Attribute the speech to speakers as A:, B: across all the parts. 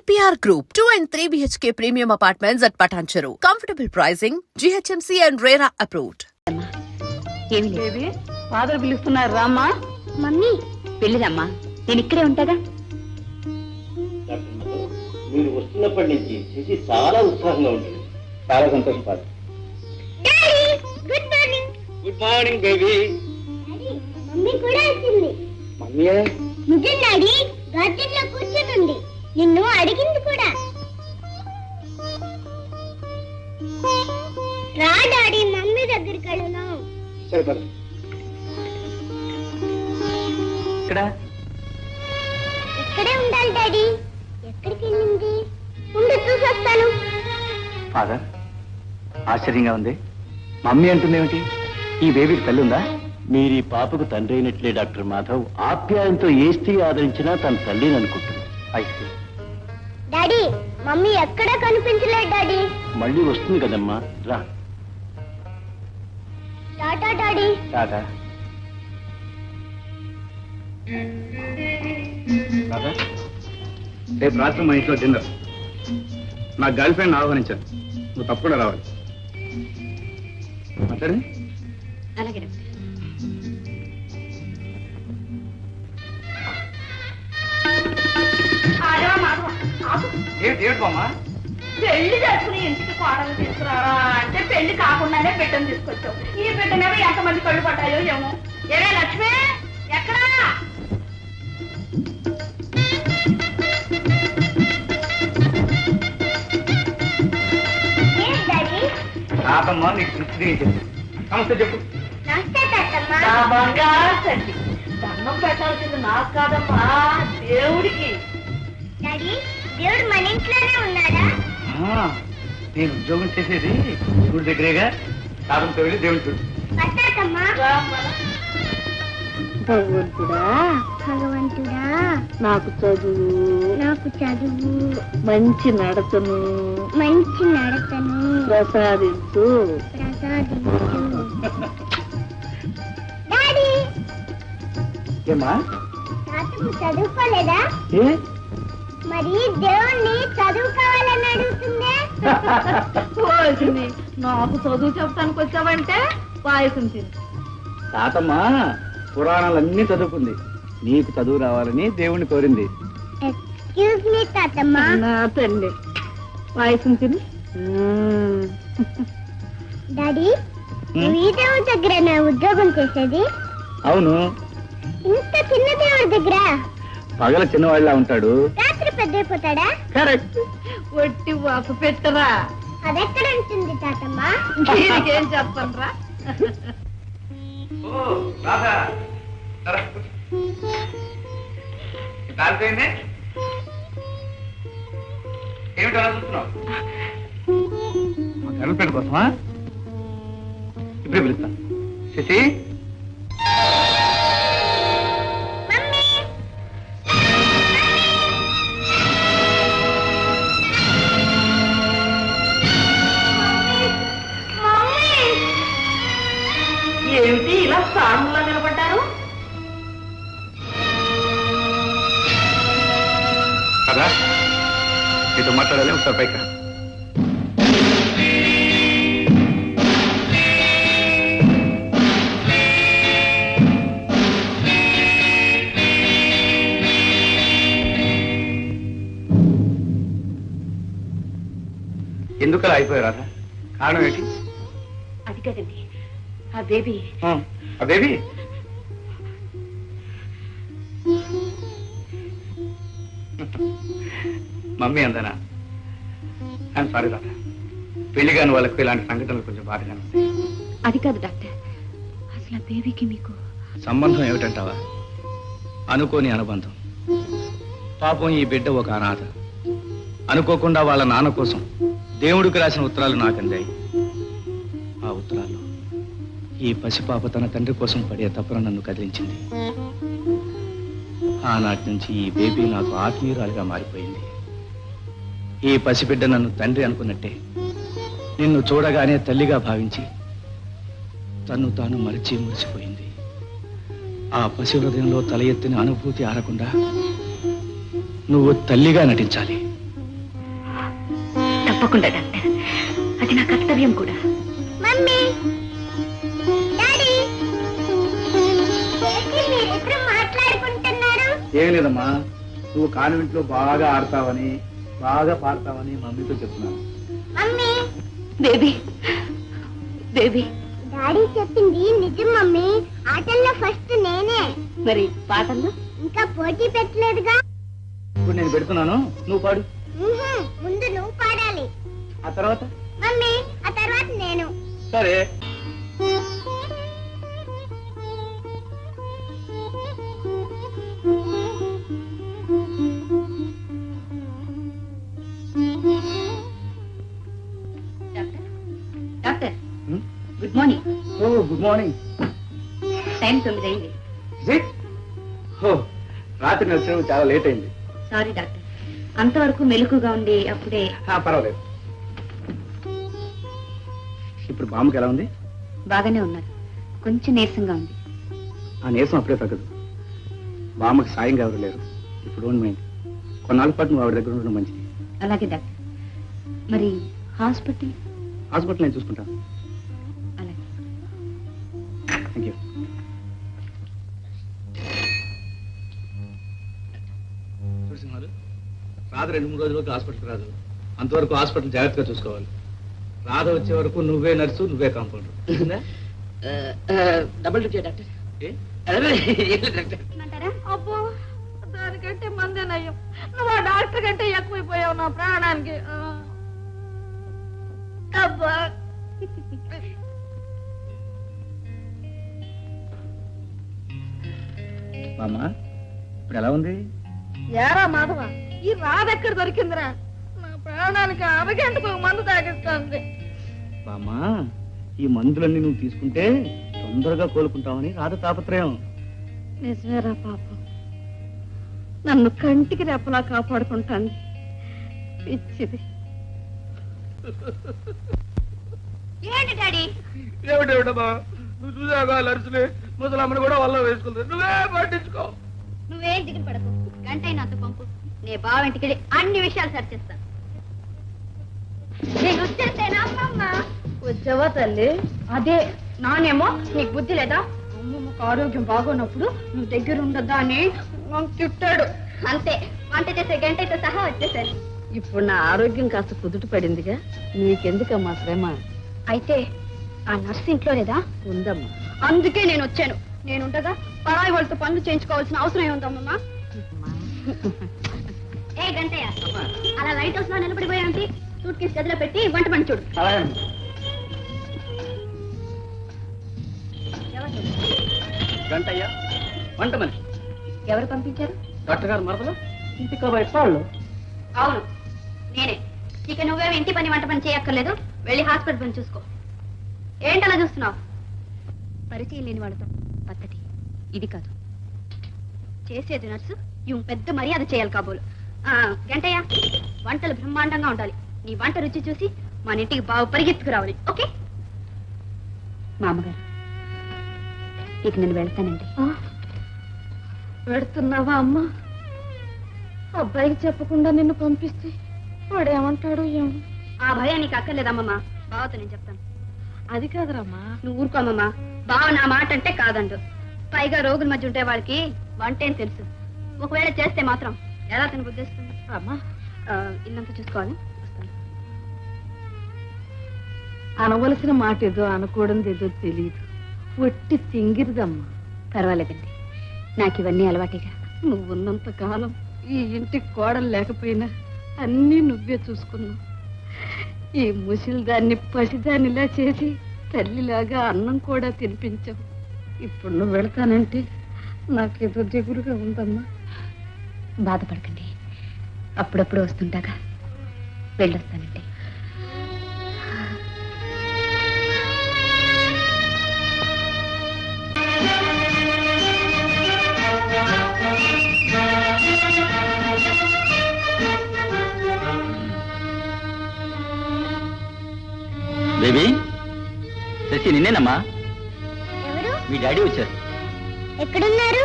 A: EPR Group, 2 and 3 BHK premium apartments at Patancheru. Comfortable pricing, GHMC and RERA approved.
B: Baby father పిలుస్తున్నారు రామ్మా.
C: Mummy
B: వెళ్ళిరమ్మా, నేను ఇక్కడే ఉంటాగా.
D: మీరు వస్తున్నప్పటి నుంచి శశి చాలా ఉత్సాహంగా ఉంటుంది. చాలా సంతోషపడు.
C: Good morning.
D: Good morning baby.
C: Mummy కూడా వచ్చింది.
D: మమ్మీ
C: నిజం డాడీ, గార్డెన్ లో కూర్చునుంది. నిన్ను అడిగింది కూడా. రా డాడీ, మమ్మీ దగ్గరికి వెళ్ళను.
D: సరే పద.
C: ఇక్కడే ఉండాలి డాడీ. ఎక్కడికి వెళ్ళింది? ఉండి చూసొస్తాను.
D: ఫాదర్, ఆశ్చర్యంగా ఉంది. మమ్మీ అంటుందేమిటి? ఈ బేబీకి తల్లి ఉందా? మీరు ఈ పాపకు తండ్రి అయినట్లే డాక్టర్ మాధవ్. ఆప్యాయంతో ఏ స్త్రీ ఆదరించినా తన తల్లిని అనుకుంటుంది. అయితే
C: డాడీ, మమ్మీ ఎక్కడా కనిపించలేదు డాడీ.
D: మళ్ళీ వస్తుంది కదమ్మా, రా.
C: టాటా డాడీ.
D: టాటా. రేపు రాత్రి మా ఇంట్లో డిన్నర్. నా గర్ల్ ఫ్రెండ్ ఆహ్వానించాను, నువ్వు తప్పకుండా రావాలి. మాట్లాడి
B: అలాగే
D: ఏమిటమ్మా?
B: పెళ్లి జరుపుకుని ఇంటికి కోడలు తీసుకురారా అంటే పెళ్లి కాకుండానే బిడ్డను తీసుకొచ్చావు. ఈ బిడ్డనేమో ఎంతమంది కళ్ళు పడ్డాయో ఏమో. ఏరే లక్ష్మి, ఎక్కడా?
D: తాతమ్మ నీకు తృప్తి చెప్పు. నమస్తే చెప్పు.
C: నమస్తే తాతమ్మ.
B: నా బంగారు తల్లి, దండం పెట్టాల్సింది నాకు కాదమ్మా, దేవుడికి.
C: డాడీ, దేవుడు మన ఇంట్లోనే ఉన్నాడా?
D: నేను ఉద్యోగం చేసేది దేవుడి దగ్గరేగా. తాతంతో వెళ్ళి దేవుడి చూడు.
C: తాతమ్మ.
B: భగవంతుడా,
C: భగవంతుడా,
B: నాకు చదువు,
C: నాకు చదువు,
B: మంచి నడతను
C: మంచి నడతను
B: ప్రసాదించు.
C: ప్రసాదించు. డాడీ,
D: ఏమా?
C: తాతమ్మ చదువుకోలేదా?
D: ఏ
C: మరి దేవుణ్ణి చదువుకోవాలని అడుగుతుందే.
B: నాకు చదువు చెప్తానికి వచ్చావంటే పాయసం తిని.
D: తాతమ్మ పురాణాలన్నీ చదువుకుంది. నీకు చదువు రావాలని దేవుణ్ణి కోరింది.
C: ఎక్స్క్యూజ్ మీ తాతమ్మ.
B: నా తల్లి, పాయసం తిని.
C: డాడీ, నువ్వు ఈ దేవుడి దగ్గర నా ఉద్యోగం చేసేది?
D: అవును.
C: ఇంత చిన్న దేవుడి దగ్గర?
D: పగల చిన్నవాళ్ళ ఉంటాడు,
C: రాత్రి పెద్దయిపోతాడా?
D: కరెక్ట్.
B: ఒట్టి వాస పెట్టరా.
C: అదెక్కడ ఉంటుంది తాతమ్మ?
B: దీనికేం చెప్పను రా.
D: ఏమిటి అలా చూస్తున్నావు? గర్ల్ ఫ్రెండ్ కోసమా? ఇప్పుడే పిలుస్తా. శశి,
B: ఏమిటి ఇలా సాములా నిలబడ్డారు?
D: కదా నీతో మాట్లాడాలి, ఒకసారి పైకి రా. ఎందుకు అలా అయిపోయారు రాధా? కారణం ఏంటి?
B: అది కదండి, ఆ బేబీ.
D: ఆ బేబీ మమ్మీ అందనా? I'm sorry Radha. పెళ్లి కాని వాళ్ళకు ఇలాంటి సంఘటనలు కొంచెం బాధగానే ఉంటాయి.
B: అది కాదు డాక్టర్, అసలు ఆ బేబీకి మీకు
D: సంబంధం ఏమిటంటావా? అనుకోని అనుబంధం. పాపం ఈ బిడ్డ ఒక అనాథ. అనుకోకుండా వాళ్ళ నాన్న కోసం దేవుడికి రాసిన ఉత్తరాలు నాకు అందాయి. ఆ ఉత్తరాలు ఈ పసిపాప తన తండ్రి కోసం పడే తపన నన్ను కదిలించింది. ఆనాటి నుంచి ఈ బేబీ నాకు ఆత్మీయురాలుగా మారిపోయింది. ఈ పసిబిడ్డ నన్ను తండ్రి అనుకున్నట్టే నిన్ను చూడగానే తల్లిగా భావించి తన్ను తాను మురిసిపోయింది. ఆ పసి హృదయంలో తల ఎత్తిన అనుభూతి ఆరకుండా నువ్వు తల్లిగా నటించాలి.
B: తప్పకుండా డాక్టర్, అది నా కర్తవ్యం కూడా.
C: మమ్మీ, డాడీ, ఏంటి మీరిద్దరు మాట్లాడుకుంటున్నారు?
D: ఏం లేదమ్మా, నువ్వు కాన్వెంట్ లో బాగా ఆడతావని బాగా పాడతావని మమ్మీతో చెప్తున్నాను.
C: మమ్మీ,
B: బేబీ బేబీ,
C: డాడీ చెప్పింది నిజం మమ్మీ. ఆటల్లో ఫస్ట్ నేనే.
B: మరి పాటల్లో?
C: ఇంకా పోటీ పెట్టలేదుగా.
D: ఇప్పుడు నేను పెడుతున్నాను, నువ్వు పాడు.
C: ముందు నువ్వు పాడాలి.
D: ఆ తర్వాత
C: మమ్మీ, ఆ తర్వాత నేను.
D: సరే.
B: Doctor, doctor, good morning.
D: Oh good morning.
B: Time 9 అయింది.
D: రాత్రి నడిచిన చాలా లేట్ అయింది.
B: సారీ డాక్టర్, అంతవరకు మెలకుగా ఉండి అప్పుడే.
D: పర్వాలేదు. ఇప్పుడు బామ్మకి ఎలా ఉంది?
B: బాగానే ఉన్నారు, కొంచెం నీరసంగా ఉంది.
D: ఆ నీరసం అప్పుడే తగ్గదు. బామ్మకి సాయంగా ఎవరు లేరు. ఇప్పుడు డోంట్ మైండ్, కొన్నాళ్ళ పాటు నువ్వు ఆవిడ దగ్గర ఉండడం మంచిది.
B: అలాగే డాక్టర్. మరి హాస్పిటల్?
D: హాస్పిటల్ నేను చూసుకుంటాను.
B: అలాగే.
D: Thank you. చూసినారు, రాధ 2-3 రోజులకు హాస్పిటల్కి రాదు. అంతవరకు హాస్పిటల్ జాగ్రత్తగా చూసుకోవాలి. రాధ వచ్చే వరకు నువ్వే నర్సు, నువ్వే కాంపౌండర్.
E: Double duty doctor.
B: అంటారా? అబ్బో, దానికంటే మందేనయ్యం. నువ్వు ఆ డాక్టర్ కంటే ఎక్కువైపోయావు నా ప్రాణానికి. అబ్బా,
D: బామ్మ ఇప్పుడు ఎలా ఉంది?
B: ఏరా మాధవ, ఈ రాదెక్కడ దొరికిందిరా? నా ప్రాణానికి అరగంటకు మందు తాగిస్తుంది.
D: బామ్మ, ఈ మందులన్నీ నువ్వు తీసుకుంటే తొందరగా కోలుకుంటావని రాధ తాపత్రయం.
B: నిజమేరా పాపం, నన్ను కంటికి రెప్పలా కాపాడుకుంటాను. పిచ్చిది. ఏంటి డాడీ?
D: ఏమిటేమిటమ్మా, నువ్వు చూసాగా నర్సుని ముసలమ్మని కూడా వల్ల వేసుకుంది. నువ్వే పట్టించుకో.
B: నువ్వేం దిగులు పడకు, గంటైనా అంత పంపు. నే బావింటికి వెళ్ళి అన్ని విషయాలు సరిచేస్తాను. నేను వచ్చేసేనా అమ్మమ్మ? వచ్చావా తల్లి? అదే నానేమో నీకు బుద్ధి లేదా, అమ్మమ్మకు ఆరోగ్యం బాగోనప్పుడు నువ్వు దగ్గర ఉండద్దా అని తిట్టాడు. అంతే, వంట చేసే గంటతో సహా వచ్చేసాను.
F: ఇప్పుడు నా ఆరోగ్యం కాస్త కుదుట పడిందిగా, నీకెందుకమ్మా శ్రమ?
B: అయితే ఆ నర్సు ఇంట్లో లేదా?
F: ఉందమ్మా.
B: అందుకే నేను వచ్చాను. నేనుండగా పరాయి వాళ్ళతో పనులు చేయించుకోవాల్సిన అవసరం ఏముందమ్మా? ఏ గంటయ్య, అలా లైట్ హౌస్ లో నిలబడిపోయాంటి? సూట్ కేసు గదిలో పెట్టి వంట పని చూడు.
E: గంటయ్య వంట మనిషి.
B: ఎవరు పంపించారు?
E: డాక్టర్ గారు మరదలు, ఇంటికి కాబోయే వాళ్ళు.
B: అవును, నేనే. ఇక నువ్వేమి ఇంటి పని వంట పని చేయక్కర్లేదు. వెళ్ళి హాస్పిటల్ పని చూసుకో. ఏంటలా చూస్తున్నావు? పరిచయం లేని వాళ్ళతో పద్ధతి ఇది కాదు. చేసేది నర్సు, ఇవి పెద్ద మర్యాద చేయాలి కాబోలు. గంటయ్య, వంటలు బ్రహ్మాండంగా ఉండాలి. నీ వంట రుచి చూసి మన ఇంటికి బాగా పరిగెత్తుకురావాలి. ఓకే? మామగారు, ఇక నేను వెళ్తానండి.
F: పెడుతున్నావా అమ్మా? అబ్బాయికి చెప్పకుండా నిన్ను పంపిస్తే వాడేమంటాడు ఏమో.
B: ఆ భయం నీకు అక్కర్లేదమ్మమ్మా, బావతో నేను చెప్తాను.
F: అది కాదురమ్మా.
B: నువ్వు ఊరుకోమమ్మా. బావ నా మాట అంటే కాదండు. పైగా రోగుల మధ్య ఉంటే వాళ్ళకి వంటేం తెలుసు. ఒకవేళ చేస్తే మాత్రం ఎలా తిని బుద్ధిస్తుంది?
F: అమ్మా,
B: ఇల్లంతా చూసుకోవాలి. వస్తాను.
F: అనవలసిన మాట ఏదో అనకూడదు ఏదో తెలియదు. ఒట్టి తింగిరిదమ్మా.
B: పర్వాలేదండి, నాకు ఇవన్నీ అలవాటిగా.
F: నువ్వున్నంత కాలం ఈ ఇంటికి కోడలు లేకపోయినా అన్నీ నువ్వే చూసుకున్నావు. ఈ ముసిలిదాన్ని పసిదానిలా చేసి తల్లిలాగా అన్నం కూడా తినిపించావు. ఇప్పుడు నువ్వు వెళ్తానంటే నాకేదో దిగులుగా ఉందమ్మా.
B: బాధపడకండి, అప్పుడప్పుడు వస్తుంటాగా. వెళ్ళొస్తానండి.
E: బేబీ, శశి నిన్నేనమ్మా.
C: ఎవరు?
E: మీ డాడీ వచ్చారు.
C: ఎక్కడున్నారు?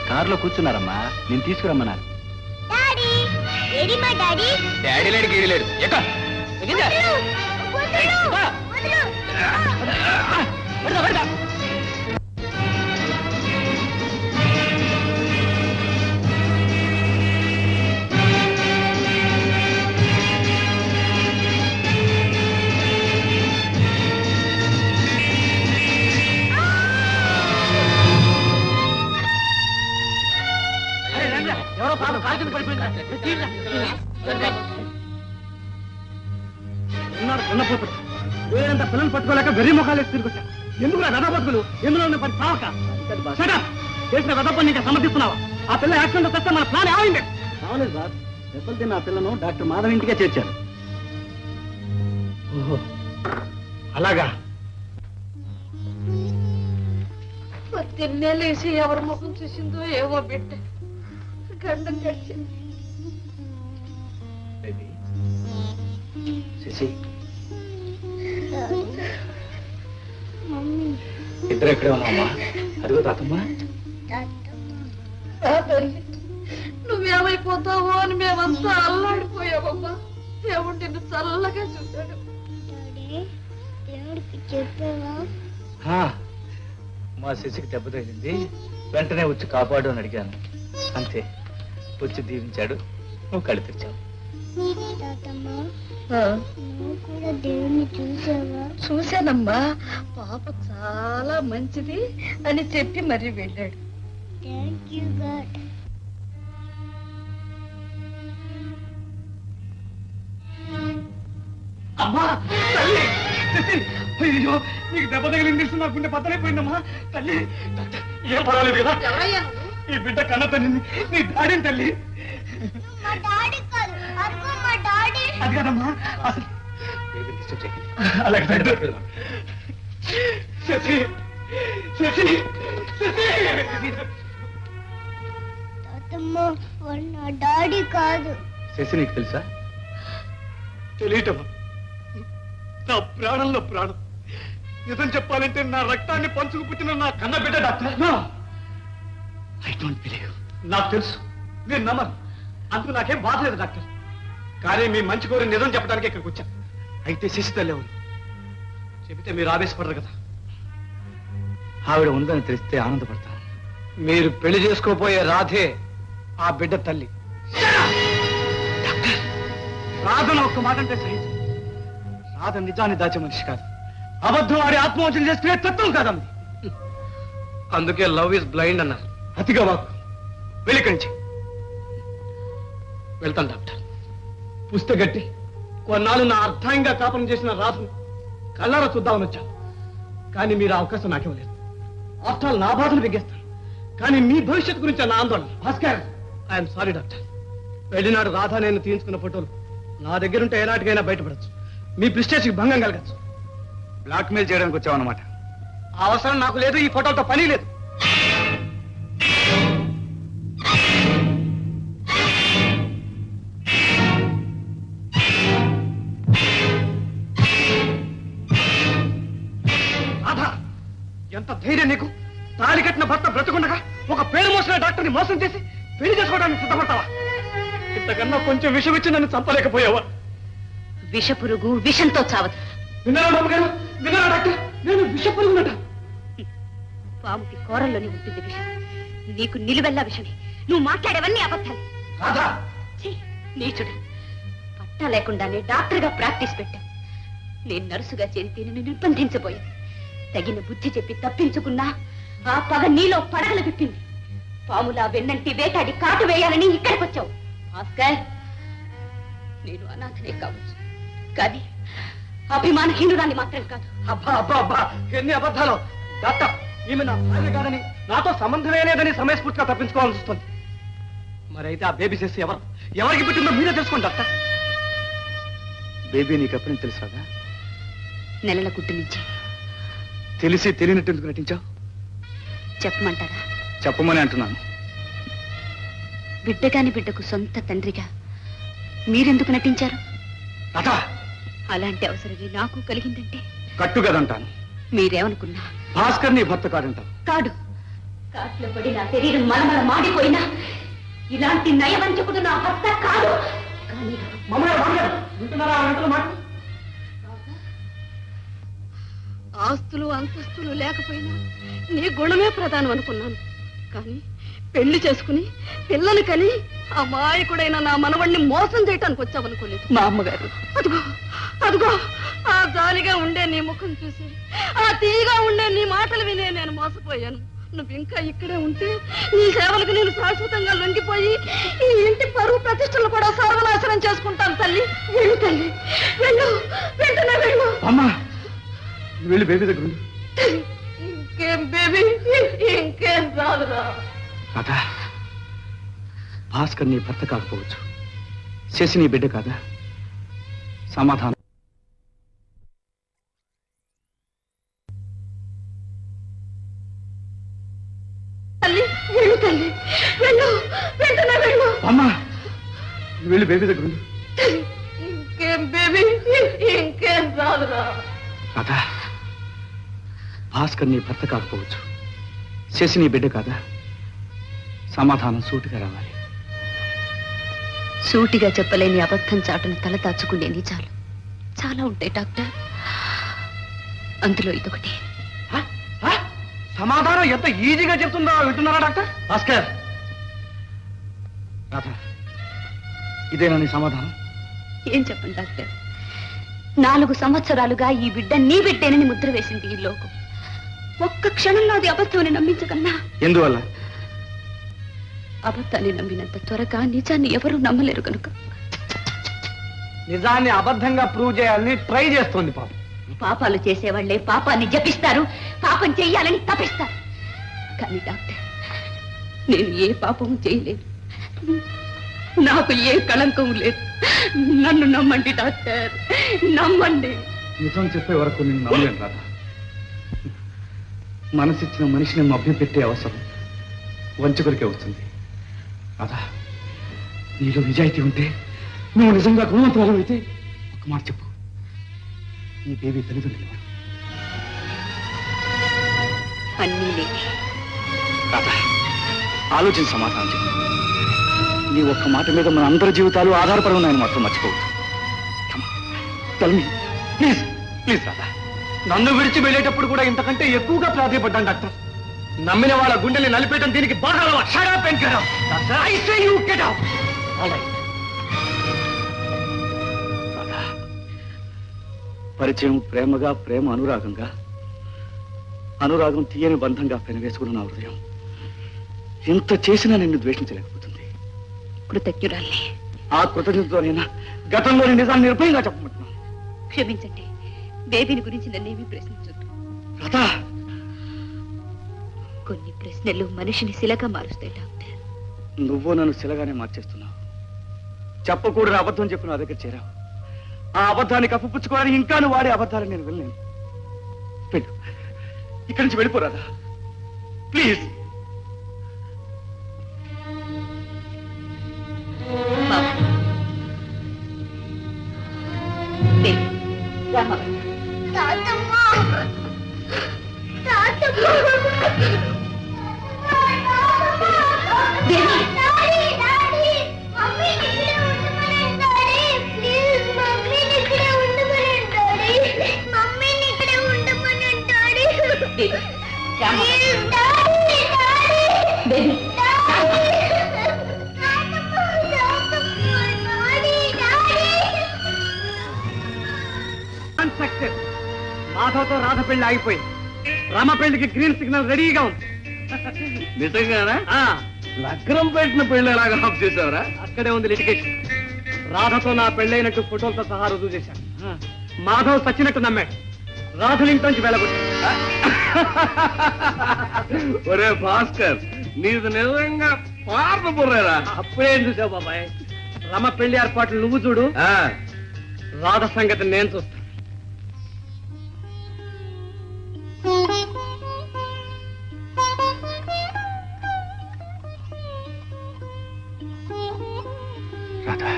E: కారులో కూర్చున్నారమ్మా, నేను తీసుకురమ్మన్నారు.
C: డాడీ, ఏడి మా డాడీ?
E: డాడీ లేడు, గీడి లేడు. ఎక్క ఎవరో పాప కాలు కింద పడిపోయిందా
G: ఉన్నారు ఉన్నప్పుడు వేరేంత పిల్లలు పట్టుకోలేక వెర్రి ముఖాలు ఎత్తి తిరుగుతారు. ఎందుకు నా వెద బతుకులు ఎందులో ఉన్న పని సావక చేసిన వెద పని ఇంకా సమర్థిస్తున్నావా? ఆ పిల్ల యాక్సిడెంట్ తెస్తే మన ప్లాన్ ఏమైంది?
E: కావలేదు సార్, దెబ్బలు తిన్న ఆ పిల్లను డాక్టర్ మాధవ్ ఇంటికే చేర్చారు.
G: ఓహో అలాగా.
F: పొద్దున్నే లేచి ఎవరి ముఖం చూసిందో ఏమో బిడ్డ గండం గడిచింది.
D: శశి
C: మమ్మీ
D: ఇద్దరు ఎక్కడే ఉన్నామా? అదిగో తాతమ్మా.
F: ఆ తల్లి నువ్వేమైపోతావో అని మేమంతా అల్లాడిపోయావమ్మా. దేవుడు నిన్ను చల్లగా చూశాడు.
C: డాడీ దేవుడికి చెప్పావా?
D: మా శశికి దెబ్బ తగిలింది, వెంటనే వచ్చి కాపాడు అని అడిగాను. అంతే, వచ్చి దీవించాడు, నువ్వు కళ్ళు తెచ్చావు.
C: తాతమ్మ నువ్వు కూడా దేవుణ్ణి చూసావా?
F: చూశానమ్మా, పాప చాలా మంచిది అని చెప్పి మరీ వెళ్ళాడు.
C: Thank you God.
G: అమ్మా తల్లి శశి, అయ్యో నీకు దెబ్బ తగిలింది నా గుండె బద్దలైపోయిందమ్మా. తల్లి డాక్టర్, ఏం పర్వాలేదు కదా? ఈ బిడ్డ కన్న తల్లిని నీ డాడీని తల్లి.
C: మా డాడీ కాదు, అరుగు మా డాడీ.
G: అది కదమ్మా అసలు.
D: బేబీని డిస్టర్బ్ చేయకు.
G: అలాగే డాక్టర్. శశి శశి శశి.
C: తాతమ్మ వాడు నా డాడీ కాదు.
D: శశి నీకు తెలుసా?
G: తెలియటమ్మా, నా ప్రాణంలో ప్రాణం. నిజం చెప్పాలంటే నా రక్తాన్ని పంచుకు పుట్టిన నా కన్న బిడ్డ డాక్టర్. I don't believe. నాకు తెలుసు, నేను నమ్మను. అందుకు నాకేం బాధ లేదు డాక్టర్. కానీ మీ మంచి కోరి నిజం చెప్పడానికి ఇక్కడికి వచ్చాను. అయితే శశి తల్లి ఎవరు చెబితే మీరు ఆవేశపడరు కదా?
D: ఆవిడ ఉందని తెలిస్తే ఆనందపడతాను.
G: మీరు పెళ్లి చేసుకోపోయే రాధే ఆ బిడ్డ తల్లి. రాధను ఒక్క మాట అంటే సహించు. రాధ నిజాన్ని దాచే మనిషి కాదు, అబద్ధం ఆడి ఆత్మహత్యలు చేసుకునే తత్వం కాదమ్మ. అందుకే లవ్ ఇస్ బ్లైండ్ అన్నారు. అతిగా వాకు వెళ్ళిక్కడి నుంచి. వెళ్తాను డాక్టర్. పుస్తగట్టి కొన్నాళ్ళు నా అర్థంగా కాపం చేసిన రాధను కళ్ళారా చూద్దామని వచ్చాను. కానీ మీరు ఆ అవకాశం నాకేమలేదు. ఆఫ్టర్ నా బాధను బిగ్గేస్తాను, కానీ మీ భవిష్యత్తు గురించి నా ఆందోళన. Bhaskar, I'm sorry doctor. వెళ్ళినాడు రాధ నేను తీయించుకున్న ఫోటోలు నా దగ్గరుంటే ఏనాటికైనా బయటపడచ్చు. మీ ప్రిస్టేజ్కి భంగం కలగచ్చు.
D: బ్లాక్మెయిల్ చేయడానికి వచ్చావు అన్నమాట.
G: ఆ అవసరం నాకు లేదు, ఈ ఫోటోతో పని లేదు. రాధా, ఎంత ధైర్యం నీకు? తాళి కట్టిన భర్త బ్రతుకుండగా ఒక పేరు మోసిన డాక్టర్ని మోసం చేసి పెళ్లి చేసుకోవడానికి సిద్ధపడతావా? ఇంతకన్నా కొంచెం విషం ఇచ్చి నన్ను చంపలేకపోయావా?
B: విషపురుగు విషంతో చావదు.
G: విన్నారా బాబుగారు? విన్నారా డాక్టర్? నేను విషపురుగునట.
B: పాముకి కూరల్లోనే ఉంటుంది విషం, నీకు నిలువెల్లా విషమే. నువ్వు మాట్లాడేవన్నీ అబద్ధాలు.
G: రాధా,
B: ఛీ, నీచుడా, పట్టా లేకుండానే డాక్టర్గా ప్రాక్టీస్ పెట్టావు. నేను నర్సుగా చేరితే నిన్ను నిర్బంధించబోయాను. తగిన బుద్ధి చెప్పి తప్పించుకున్నా ఆ పగ నీలో పడగలు విప్పింది. పాములా వెన్నంటి వేటాడి కాటు వేయాలని ఇక్కడికి వచ్చావు. భాస్కర్, నేను అనాథనే కావచ్చు, కానీ అభిమానహీనురాన్ని మాత్రం కాదు.
G: అబ్బా అబ్బా అబ్బా, ఎన్ని అబద్ధాలు! డాక్టర్, ఈమె నా భార్య కాదని, నాతో సంబంధమే లేదని సమయస్ఫూర్తిగా తప్పించుకోవాల్సి వస్తుంది. మరైతే ఆ బేబీ చేసి ఎవరికి పుట్టిందో మీరే తెలుసుకోండి డాక్టర్.
D: బేబీ నీకు ఎప్పటి నుంచి తెలుసు రాదా?
B: నెలల గుట్టు నుంచి.
D: తెలిసి తెలియనట్టు ఎందుకు నటించావు?
B: చెప్పమంటారా?
D: చెప్పమని అంటున్నాను.
B: బిడ్డగాని బిడ్డకు సొంత తండ్రిగా మీరెందుకు నటించారు?
G: రాధా,
B: అలాంటి అవసరమే నాకు కలిగిందంటే
D: కట్టు కదంటాను.
B: మీరేమనుకున్నా
D: భాస్కర్ నీ భర్త కాడంటావు.
B: కాడు. కాట్లో పడి నా శరీరం మలమల మాడిపోయినా ఇలాంటి నయవంచకుడు నా భర్త కాదు. కానీ
G: మమ్మల్ని వింటున్నారా? ఆ వెంటనే మాట
F: ఆస్తులు అంతస్తులు లేకపోయినా నీ గుణమే ప్రధానం అనుకున్నాను. కానీ పెళ్లి చేసుకుని పిల్లని కని అమాయకుడైన నా మనవణ్ణి మోసం చేయటానికి వచ్చావనుకోలేదు. మా అమ్మగారు అదిగో అదిగో ఆ జాలిగా ఉండే నీ ముఖం చూసి, ఆ తీగా ఉండే నీ మాటలు వినే నేను మోసపోయాను. నువ్వు ఇంకా ఇక్కడే ఉంటే నీ సేవలకు నేను శాశ్వతంగా లొంగిపోయి ఈ ఇంటి పరువు ప్రతిష్టలు కూడా సర్వనాశనం చేసుకుంటాను. తల్లి వెళ్ళు, తల్లి వెళ్ళు, వెంటనే వెళ్ళు.
G: అమ్మా వెళ్ళి బేబీ దగ్గర ఉండు.
F: ఇంకేం బేబీ, ఇంకేం రాదురా.
D: రాధా, భాస్కర్ నీ భర్త కాకపోవచ్చు, శశి నీ బిడ్డ కాదా? సమాధానం.
F: తల్లి వెళ్ళు, తల్లి వెళ్ళు, వెంటనే వెళ్ళు.
G: అమ్మా వెళ్ళి బేబీ దగ్గర ఉండు.
F: ఇంకేం బేబీ, ఇంకేం రాదురా.
D: రాధా, భాస్కర్ నీ భర్త కాకపోవచ్చు, శశి నీ బిడ్డ కాదా? సమాధానం సూటిగా రావాలి.
B: సూటిగా చెప్పలేని అబద్ధం చాటును తల దాచుకునే నిజాలు చాలా ఉంటాయి డాక్టర్. అందులో ఇదొకటి.
G: సమాధానం ఎంత ఈజీగా చెప్తుందో వింటున్నారా డాక్టర్? భాస్కర్,
D: రాధా, ఇదేనా నీ సమాధానం?
B: ఏం చెప్పండి డాక్టర్, 4 సంవత్సరాలుగా ఈ బిడ్డ నీ బిడ్డేనని ముద్ర వేసింది ఈ లోకం. ఒక్క క్షణంలో అది అబద్ధమని నమ్మించకన్నా.
D: ఎందువల్ల?
B: అబద్ధాన్ని నమ్మినంత త్వరగా నిజాన్ని ఎవరూ నమ్మలేరు కనుక.
G: నిజాన్ని అబద్ధంగా ప్రూవ్ చేయాలని ట్రై చేస్తోంది పాప.
B: పాపాలు చేసేవాళ్లే పాపాన్ని జపిస్తారు, పాపం చెయ్యాలని తపిస్తారు. కానీ డాక్టర్, నేను ఏ పాపం చేయలేదు, నాకు ఏ కళంకం లేదు. నన్ను నమ్మండి డాక్టర్, నమ్మండి.
D: నిజం చెప్పే వరకు నేను నమ్మలేను రాధా. మనసిచ్చిన మనిషిని మభ్యపెట్టే అవసరం వంచకుడికే వస్తుంది. రాధా, నీలో నిజాయితీ ఉంటే, నువ్వు నిజంగా గుణవంతురాలు అయితే ఒక మాట చెప్పు, ఈ బేబీ తల్లిదండ్రులు ఎవరు?
B: అన్నీ లేని
D: రాధా, ఆలోచించి సమాధానం చెప్పు. నీ ఒక్క మాట మీద మన అందరి జీవితాలు ఆధారపడి ఉన్నాయని మాత్రం మర్చిపోవద్దు. Please please Radha.
G: నన్ను విడిచి వెళ్ళేటప్పుడు కూడా ఇంతకంటే ఎక్కువగా ప్రాధాన్యపడ్డాను డాక్టర్. నమ్మిన వాళ్ళ గుండెల్ని నలిపేయడం దీనికి బాగా అలవాటు. Shut up and get out. I say you get out. All right.
D: Radha, పరిచయం ప్రేమగా, ప్రేమ అనురాగంగా, అనురాగం తీయని బంధంగా పెనవేసుకున్న నా హృదయం ఎంత చేసినా నిన్ను ద్వేషించలేకపోతుంది.
B: కృతజ్ఞురాల్ని.
D: ఆ కృతజ్ఞతతోనైనా గతంలోని నిజాన్ని నిర్భయంగా చెప్పమంటున్నాను.
B: క్షమించండి, బేబీని గురించి నన్నేమీ ప్రశ్నించొద్దు.
D: రాధా,
B: కొన్ని ప్రశ్నలు మనిషిని శిలగా మారుస్తాయి డాక్టర్.
D: నువ్వు నన్ను శిలగానే మార్చేస్తున్నావు. చెప్పకూడని అబద్ధం చెప్పి నా దగ్గర చేరావు. ఆ అబద్ధాన్ని కప్పుపుచ్చుకోవడానికి ఇంకా నువ్వు వాడే అబద్ధాలను నేను వెళ్ళలేను. వెళ్ళు, ఇక్కడి నుంచి వెళ్ళిపోరాదా ప్లీజ్.
B: బాబు, బేబీ, రామ్మా.
C: తాతమ్మ, తాతమ్మ,
B: దేవి,
C: డాడీ, డాడీ, మమ్మీని ఇక్కడే ఉండమనండి డాడీ. ప్లీజ్ మమ్మీని ఇక్కడే ఉండమనండి డాడీ. మమ్మీని ఇక్కడే ఉండమనండి డాడీ.
B: బేబీ, రామ్మా.
C: Please daddy, daddy,
B: baby,
C: daddy. తాతమ్మ, తాతమ్మ, డాడీ, డాడీ.
G: సక్సెస్. మాధవతో రాధ పెళ్లి ఆగిపోయింది. రమ పెళ్లికి గ్రీన్ సిగ్నల్ రెడీగా ఉంది.
D: నిజంగానా? లగ్నం పెట్టిన పెళ్లి ఎలాగా ఆఫ్ చేసావరా?
G: అక్కడే ఉంది లిటిగేషన్. రాధతో నా పెళ్ళైనట్టు ఫోటోలతో సహా రుజువు చేశాను. మాధవ్ సచ్చినట్టు నమ్మాడు. రాధని ఇంట్లోంచి వెళ్ళగొట్టాడు.
D: ఒరే భాస్కర్, నీది నిజంగా పాప బుర్రేరా.
G: అప్పుడేం చూసావు బాబాయ్? రమ పెళ్లి ఏర్పాట్లు నువ్వు చూడు, రాధ సంగతి నేను చూస్తాను.
D: రాధా,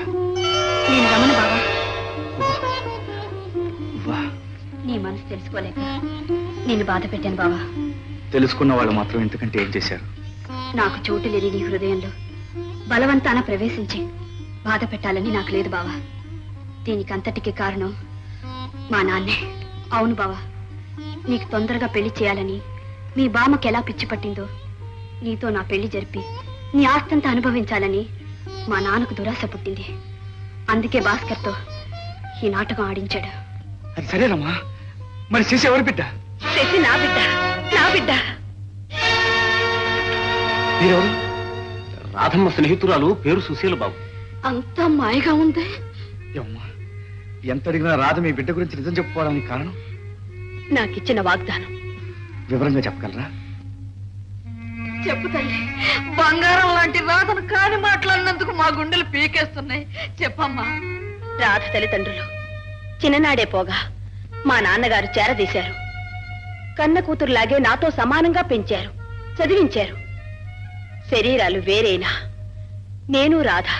B: నేను రమణ బాబా.
D: వా,
B: నీ మనసు తెలుసుకోలేక నేను బాధ పెట్టాను బావా.
D: తెలుసుకున్న వాళ్ళు మాత్రం ఇంతకంటే ఏం చేశారు?
B: నాకు చోటు లేని నీ హృదయంలో బలవంతాన ప్రవేశించి బాధ పెట్టాలని నాకు లేదు బావా. దీనికంతటికి కారణం మా నాన్నే. అవును బావా, నీకు తొందరగా పెళ్లి చేయాలని మీ బామ్మకి ఎలా పిచ్చి పట్టిందో నీతో నా పెళ్లి జరిపి నీ ఆస్తంతా అనుభవించాలని మా నాన్నకు దురాశ పుట్టింది. అందుకే భాస్కర్తో ఈ నాటకం ఆడించాడు.
G: అది సరేనమ్మా, మరి చేసి ఎవరు బిడ్డ?
B: శశి నా బిడ్డ, నా బిడ్డ.
E: మీరెవరు? రాధమ్మ స్నేహితురాలు, పేరు సుశీల బాబు.
F: అంతా మాయగా ఉంది.
G: ఏమ్మా, ఎంత అడిగినా రాధ మీ బిడ్డ గురించి నిజం చెప్పుకోవడానికి కారణం?
B: నాకిచ్చిన వాగ్దానం.
G: వివరంగా చెప్పగలరా?
F: చెప్పు తల్లి. బంగారం లాంటి రాధను కాని మాట్లాడినందుకు మా గుండెలు పీకేస్తున్నాయి. చెప్పమ్మా.
B: రాధ తల్లిదండ్రులు చిన్ననాడే పోగా మా నాన్నగారు చేరదీశారు. కన్న కూతురులాగే నాతో సమానంగా పెంచారు, చదివించారు. శరీరాలు వేరేనా నేను రాధ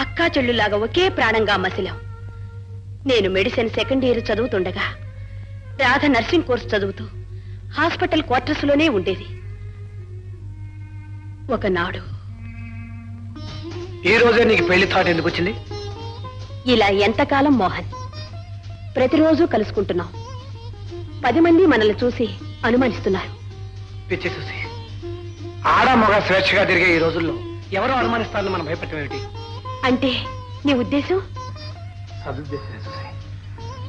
B: అక్కా చెల్లులాగా ఒకే ప్రాణంగా మసిలాం. నేను మెడిసిన్ సెకండ్ ఇయర్ చదువుతుండగా రాధ నర్సింగ్ కోర్సు చదువుతూ హాస్పిటల్ క్వార్టర్స్ లోనే ఉండేది. ఒకనాడు
G: ఈ రోజే నీకు పెళ్లి థాట్ ఎందుకు వచ్చింది?
B: ఇలా ఎంతకాలం మోహన్? ప్రతిరోజు కలుసుకుంటున్నాం. 10 మంది మనల్ని చూసి అనుమానిస్తున్నారు.
G: పిచ్చి చూసి ఆడ మగ స్వేచ్ఛగా తిరిగే ఈ రోజుల్లో ఎవరో అనుమానిస్తారని మనం భయపెట్టం ఏమిటి?
B: అంటే నీ ఉద్దేశం?
G: సదుద్దేశం చూసి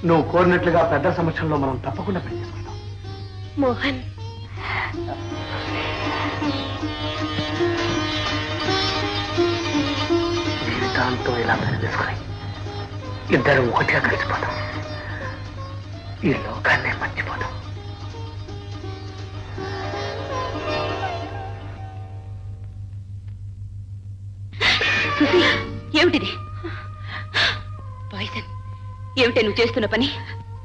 G: నువ్వు కోరినట్లుగా పెద్ద సమక్షంలో మనం తప్పకుండా పెళ్లి చేసుకుంటాం.
B: మోహన్,
G: జీవితాంతో ఇలా పెళ్లి చేసుకుని ఇద్దరు ఒకటిగా కలిసిపోతాం. ఈ లోకాన్నే మర్చిపోతాం.
B: సుశీ, ఏమిటిది? పాయిజన్. ఏమిటే నువ్వు చేస్తున్న పని?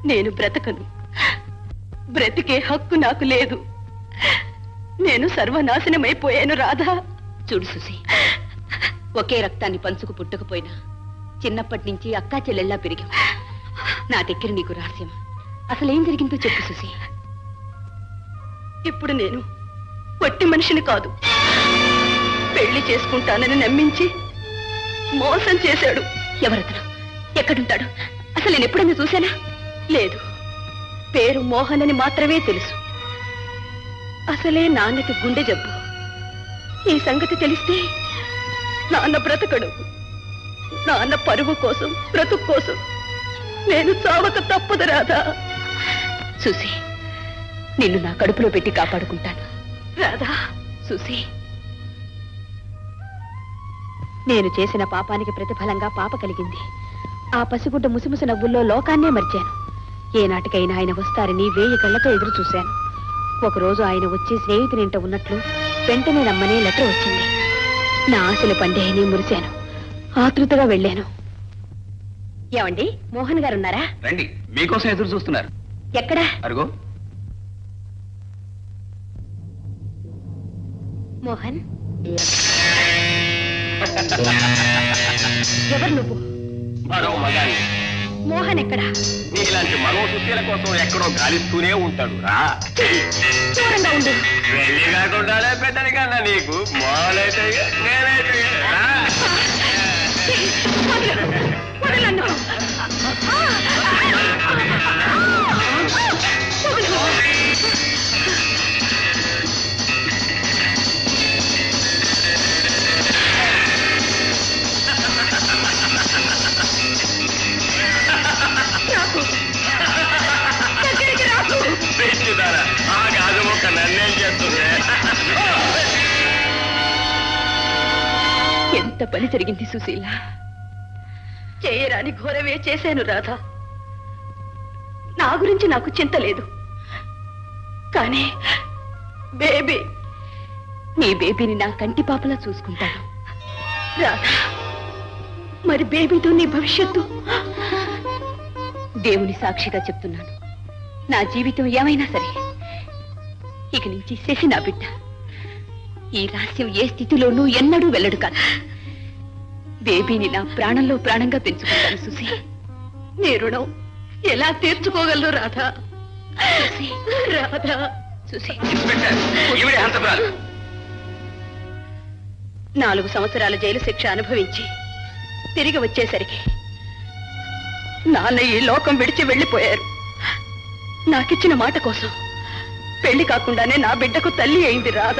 B: నేను బ్రతకను. బ్రతికే హక్కు నాకు లేదు. నేను సర్వనాశనమైపోయాను రాధా. చూడు సుశీ, ఒకే రక్తాన్ని పంచుకు పుట్టకపోయినా చిన్నప్పటి నుంచి అక్కా చెల్లెల్లా పెరిగాం. నా దగ్గర నీకు రహస్యం. అసలేం జరిగిందో చెప్పు సుశీ. ఇప్పుడు నేను వట్టి మనిషిని కాదు. పెళ్లి చేసుకుంటానని నమ్మించి మోసం చేశాడు. ఎవరతను? ఎక్కడుంటాడు? అసలు నేను ఎప్పుడన్నా చూశానా? లేదు. పేరు మోహన్ అని మాత్రమే తెలుసు. అసలే నాన్నకి గుండె జబ్బు. ఈ సంగతి తెలిస్తే నాన్న బ్రతకడు. నాన్న పరువు కోసం, బ్రతుకు కోసం నేను చావక తప్పదు రాధా. సుశీ, నిన్ను నా కడుపులో పెట్టి కాపాడుకుంటాను. రాధా. సుశీ, నేను చేసిన పాపానికి ప్రతిఫలంగా పాప కలిగింది. ఆ పసిగుడ్డ ముసిముసి నవ్వుల్లో లోకాన్నే మర్చాను. ఏనాటికైనా ఆయన వస్తారని 1000 కళ్ళతో ఎదురు చూశాను. ఒకరోజు ఆయన వచ్చి స్నేహితునింట ఉన్నట్లు వెంటనే రమ్మనే లెటర్ వచ్చింది. నా ఆశలు పండేయని మురిశాను. ఆతృతగా వెళ్ళాను. ఏమండి, మోహన్ గారు ఉన్నారా?
D: రండి, మీకోసం ఎదురు చూస్తున్నారు.
B: ఎక్కడా?
D: అరుగో.
B: మోహన్, ఎవరు నువ్వు?
H: మరో మగాన్ని.
B: మోహన్ ఎక్కడా?
H: నీలాంటి మరో సుశీల కోసం ఎక్కడో గాలిస్తూనే ఉంటాడు. రా,
B: దూరంగా ఉండు.
H: వెళ్ళి కాకుండానే పెట్టని కన్నా నీకు మాలైతే నేనైతే రా.
B: వదలను.
H: పెంచుతారా? ఆ గాజు మొక్క నన్నేం చేస్తుంది?
B: ఎంత పని జరిగింది సుశీల. చేయరాని ఘోరవే చేశాను రాధా. నా గురించి నాకు చింత లేదు. కానీ బేబీ, నీ బేబీని నా కంటి పాపలా చూసుకుంటాను రాధా. మరి బేబీతో నీ భవిష్యత్తు? దేవుని సాక్షిగా చెప్తున్నాను, నా జీవితం ఏమైనా సరే ఇక నుంచి శశి నా బిడ్డ. ఈ రహస్యం ఏ స్థితిలోనూ ఎన్నడూ వెళ్ళడు కాదు. బేబీని నా ప్రాణంలో ప్రాణంగా పెంచుకుంటాను సుశీ. నీ రుణం ఎలా తీర్చుకోగలరు రాధా? సుశీ, రాధా. సుశీ,
H: ఈవిడే హంతకురాలు.
B: 4 సంవత్సరాల జైలు శిక్ష అనుభవించి తిరిగి వచ్చేసరికి నాన్న ఈ లోకం విడిచి వెళ్ళిపోయారు.
F: నాకిచ్చిన మాట కోసం పెళ్లి కాకుండానే నా బిడ్డకు తల్లి అయింది రాధ.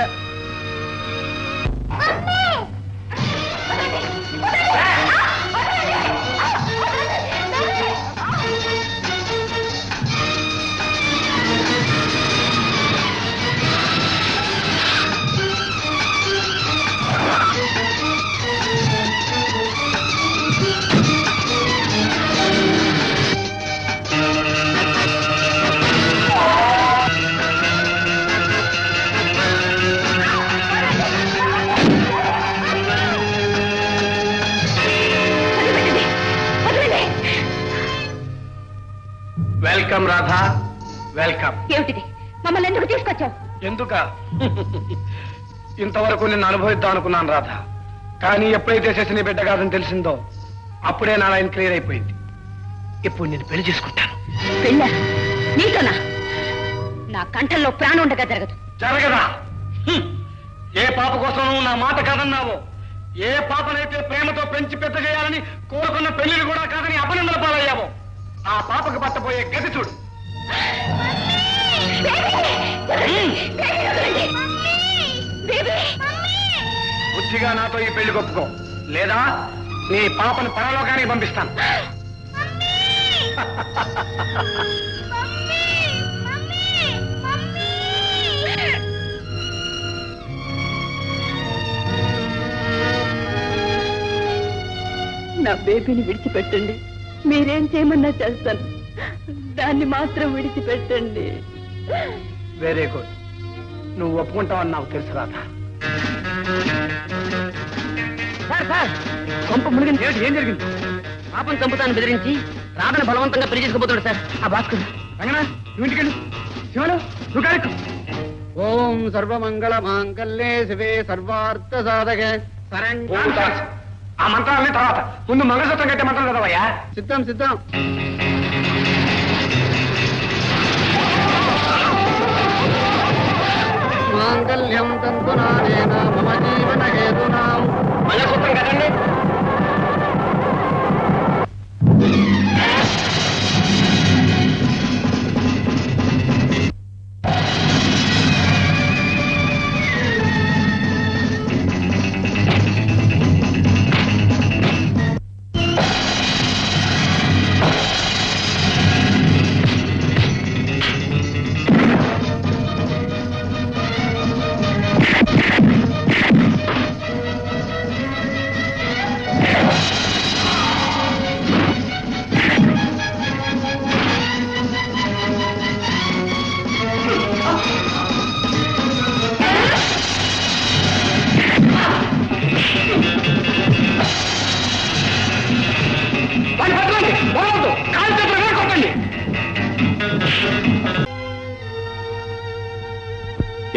D: Welcome Radha, welcome.
B: ఏమిటిది? మమ్మల్ని ఎందుకు తీసుకొచ్చావు?
D: ఎందుక ఇంతవరకు నిన్ను అనుభవిద్దాం అనుకున్నాను రాధా, కానీ ఎప్పుడైతే శశిని బిడ్డ కాదని తెలిసిందో అప్పుడే నా లైన్ క్లియర్ అయిపోయింది. ఇప్పుడు నేను పెళ్లి చేసుకుంటాను.
B: పెళ్ళ నీతోనా? నా కంఠంలో ప్రాణం ఉండగా జరగదు.
D: జరగదా? ఏ పాప కోసం నువ్వు నా మాట కాదన్నావో, ఏ పాపనైతే ప్రేమతో పెంచి పెద్ద చేయాలని కోరుకున్న పెళ్లిని కూడా కాదని అపనిందల పాలయ్యావో, ఆ పాపకు పట్టబోయే గతి చూడు. బుద్ధిగా నాతో ఈ పెళ్లి ఒప్పుకో, లేదా నీ పాపను పరలోకానికి పంపిస్తాను.
F: నా బేబీని విడిచిపెట్టండి. మీరేం చేయమన్నా చేస్తాను. దాన్ని మాత్రం విడిచిపెట్టండి.
D: Very good. నువ్వు ఒప్పుకుంటావని నాకు తెలుసు రాధా. కొంప మునిగింది. ఏం జరిగింది?
I: పాపం చంపుతాను బెదిరించి రాధను బలవంతంగా పెళ్లి చేసుకుపోతాడు సార్ ఆ భాస్కర్.
D: రంగనా, నువ్వు ఇంటికెళ్ళు. శివలు, నువ్వు కారెక్కు.
E: ఓం సర్వమంగళ మాంగళ్యే శివే సర్వార్థ సాధకే
D: ఆ మంత్రాలనే తర్వాత ముందు మంగళసూత్రం కట్టే మంత్రం చదవయ్యా.
E: సిద్ధం సిద్ధం. మాంగళ్యం తంతునానేన మమ జీవన హేతునా.
D: మంగళసూత్రం కట్టండి.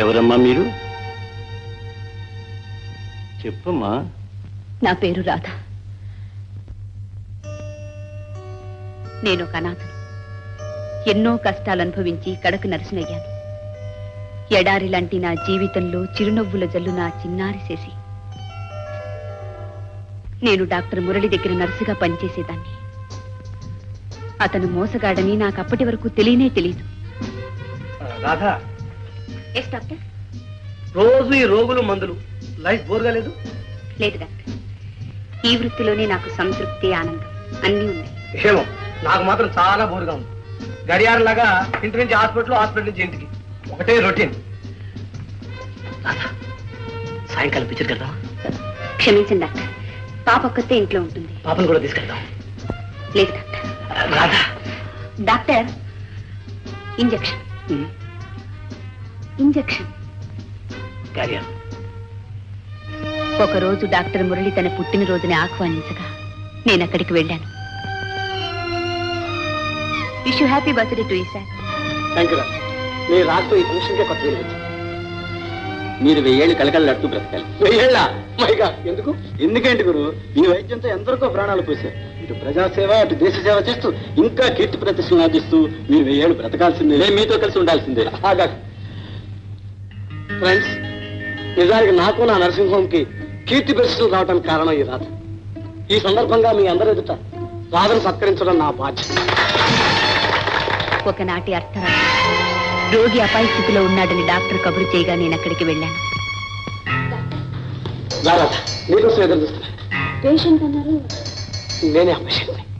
E: ఎవరమ్మా మీరు? చెప్పమ్మా.
B: నా పేరు రాధ. నేను ఒక అనాథను. ఎన్నో కష్టాలు అనుభవించి కడకు నరసినయ్యాను. ఎడారి లాంటి నా జీవితంలో చిరునవ్వుల జల్లు నా చిన్నారి చేసి. నేను డాక్టర్ మురళి దగ్గర నర్సుగా పనిచేసేదాన్ని. అతను మోసగాడని నాకు అప్పటి వరకు తెలియనే తెలియదు.
E: Radha,
B: yes doctor.
E: రోజు ఈ రోగులు మందులు లైఫ్ బోర్గా లేదు?
B: లేదు డాక్టర్, ఈ వృత్తిలోనే నాకు సంతృప్తి, ఆనందం అన్నీ ఉన్నాయి.
E: ఏమో, నాకు మాత్రం చాలా బోర్గా ఉంది. గడియారంలాగా ఇంటి నుంచి హాస్పిటల్, హాస్పిటల్ నుంచి ఇంటికి ఒకటే రొటీన్. సాయంకాలం పిక్చర్ కదా?
B: క్షమించండి డాక్టర్, పాప ఒక్కతే ఇంట్లో ఉంటుంది.
E: పాపను కూడా తీసుకెళ్దాం.
B: లేదు doctor.
E: Radha.
B: Doctor, injection. Injection. ఒకరోజు డాక్టర్ మురళి తన పుట్టినరోజుని ఆహ్వానించగా నేను అక్కడికి వెళ్ళాను. Wish you happy birthday to you sir.
E: Thank you. మీరు రాజుతో ఈ ఫంక్షన్కే కొత్త వేలు వచ్చారు. మీరు 1000 ఏళ్ళు కలకలలాడుతూ బ్రతకాలి. 1000 ఏళ్ళ? మైగా ఎందుకు? ఎందుకేంటి గురు, ఈ వైద్యంతో ఎందరికో ప్రాణాలు పోశారు. ఇటు ప్రజాసేవ, అటు దేశ సేవ చేస్తూ ఇంకా కీర్తి ప్రతిష్టలు ఆర్జిస్తూ మీరు 1000 ఏళ్ళు బ్రతకాల్సిందే. నేను మీతో కలిసి ఉండాల్సిందే. ఫ్రెండ్స్, నిజానికి నాకు నా నర్సింగ్ హోమ్ కి కీర్తి ప్రతిష్టలు రావడానికి కారణం ఈ రాధ. ఈ సందర్భంగా మీ అందరి ఎదుట రాధను సత్కరించడం నా బాధ్యత.
B: ఒకనాటి అర్ధరాత్రి రోగి అపాయ స్థితిలో ఉన్నాడని డాక్టర్ కబురు చేయగా నేను అక్కడికి వెళ్ళాను.
E: నీకోసం ఎదురు చూస్తున్నా.
B: పేషెంట్ అన్నారు.
E: నేనే ఆ పేషెంట్ని.